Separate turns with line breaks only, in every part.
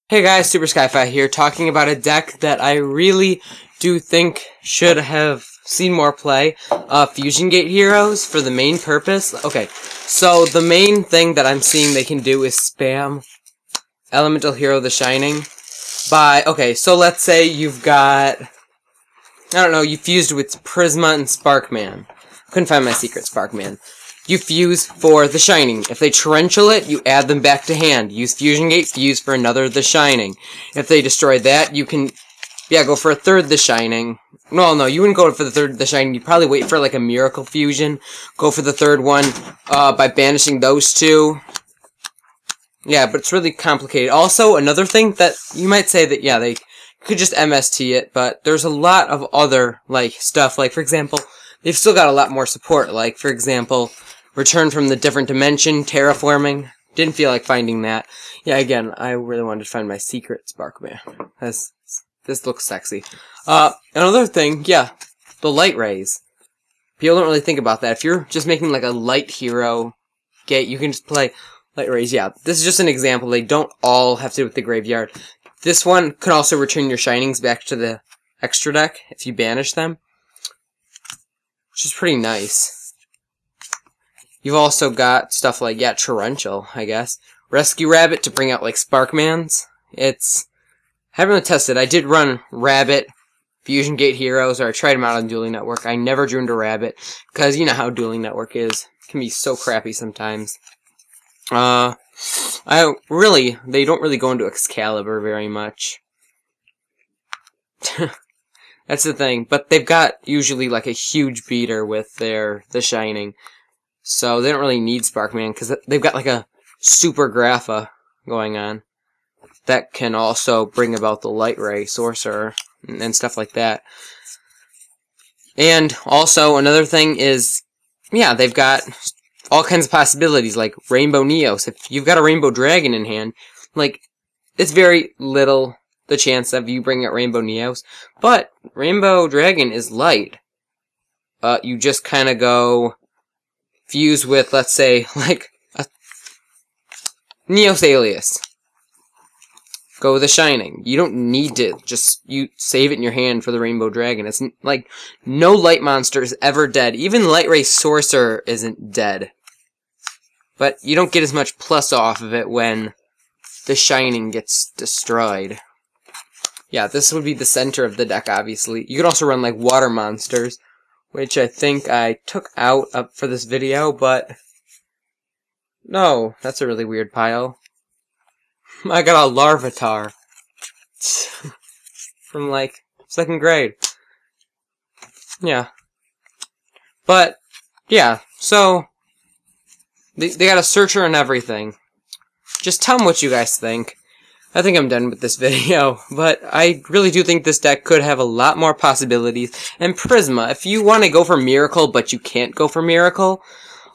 Hey guys, Super Skyfi here, talking about a deck that I really do think should have seen more play. Fusion Gate Heroes for the main purpose. Okay, so the main thing that I'm seeing they can do is spam Elemental Hero the Shining okay, so let's say you've got, I don't know, you fused with Prisma and Sparkman. Couldn't find my secret Sparkman. You fuse for the Shining. If they torrential it, you add them back to hand. Use Fusion Gate, fuse for another the Shining. If they destroy that, you can, go for a third the Shining. No, you wouldn't go for the third the Shining. You'd probably wait for like a Miracle Fusion. Go for the third one by banishing those two. Yeah, but it's really complicated. Also, another thing that you might say that, yeah, they could just MST it, but there's a lot of other, stuff. Like, for example, they've still got a lot more support. Like, for example, Return from the Different Dimension, Terraforming. Didn't feel like finding that. Yeah, again, I really wanted to find my secret Sparkman. This looks sexy. Another thing, yeah, the Light Rays. People don't really think about that. If you're just making like a light hero gate, you can just play Light Rays. Yeah, this is just an example. They don't all have to do with the graveyard. This one could also return your Shinings back to the extra deck if you banish them, which is pretty nice. You've also got stuff like, Torrential, I guess. Rescue Rabbit to bring out, Sparkmans. I haven't really tested. I did run Rabbit, Fusion Gate Heroes, or I tried them out on Dueling Network. I never drew into Rabbit, because you know how Dueling Network is. It can be so crappy sometimes. They don't really go into Excalibur very much. That's the thing. But they've got usually, a huge beater with the Shining. So they don't really need Sparkman, because they've got, a Super Grapha going on. That can also bring about the Light Ray Sorcerer, and stuff like that. And also, another thing is, they've got all kinds of possibilities, like Rainbow Neos. If you've got a Rainbow Dragon in hand, it's very little the chance of you bringing out Rainbow Neos. But Rainbow Dragon is light. You just kind of go fuse with, let's say, a Neos Alias. Go with a Shining. You don't need to you save it in your hand for the Rainbow Dragon. It's no light monster is ever dead. Even Light Ray Sorcerer isn't dead. But you don't get as much plus off of it when the Shining gets destroyed. Yeah, this would be the center of the deck, obviously. You could also run, water monsters, which I think I took out for this video, but no, that's a really weird pile. I got a Larvitar from, 2nd grade. Yeah. But, yeah, so they got a searcher and everything. Just tell them what you guys think. I think I'm done with this video, but I really do think this deck could have a lot more possibilities. And Prisma, if you want to go for Miracle, but you can't go for Miracle,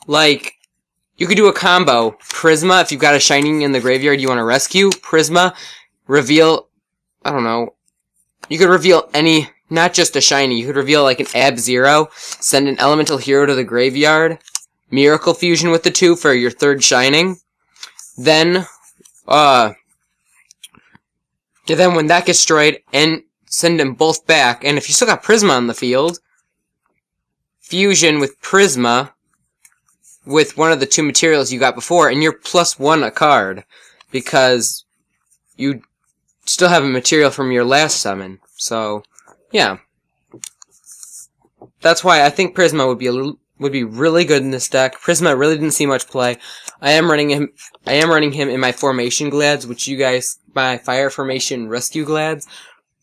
you could do a combo. Prisma, if you've got a Shining in the graveyard you want to rescue, Prisma, reveal, I don't know, you could reveal any, not just a Shining, you could reveal an Ab-Zero, send an Elemental Hero to the graveyard, Miracle Fusion with the 2 for your third Shining, then when that gets destroyed, and send them both back, and if you still got Prisma on the field, Fusion with Prisma, with one of the 2 materials you got before, and you're +1 a card, because you still have a material from your last summon. So, yeah. That's why I think Prisma would be really good in this deck. Prisma really didn't see much play. I am running him in my Formation Glads, which my Fire Formation Rescue Glads.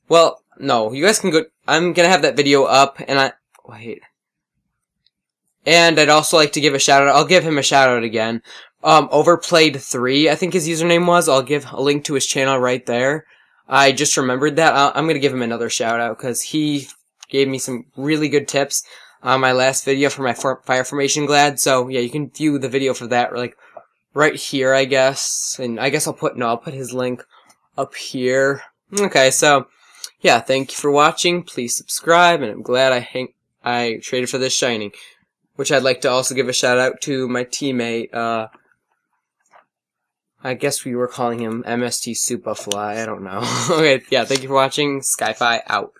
Well, no, you guys can go, I'm gonna have that video up, and and I'd also like to give a shout out. I'll give him a shout out again. Overplayed3, I think his username was. I'll give a link to his channel right there. I just remembered that. I'm going to give him another shout out because he gave me some really good tips on my last video for my Fire Formation Glad. So yeah, you can view the video for that right here, I guess. And I guess I'll put his link up here. Okay, so yeah, thank you for watching. Please subscribe, and I'm glad I traded for this Shining. Which I'd like to also give a shout out to my teammate, I guess we were calling him MST Superfly. I don't know. Okay, yeah, thank you for watching. Skyfi out.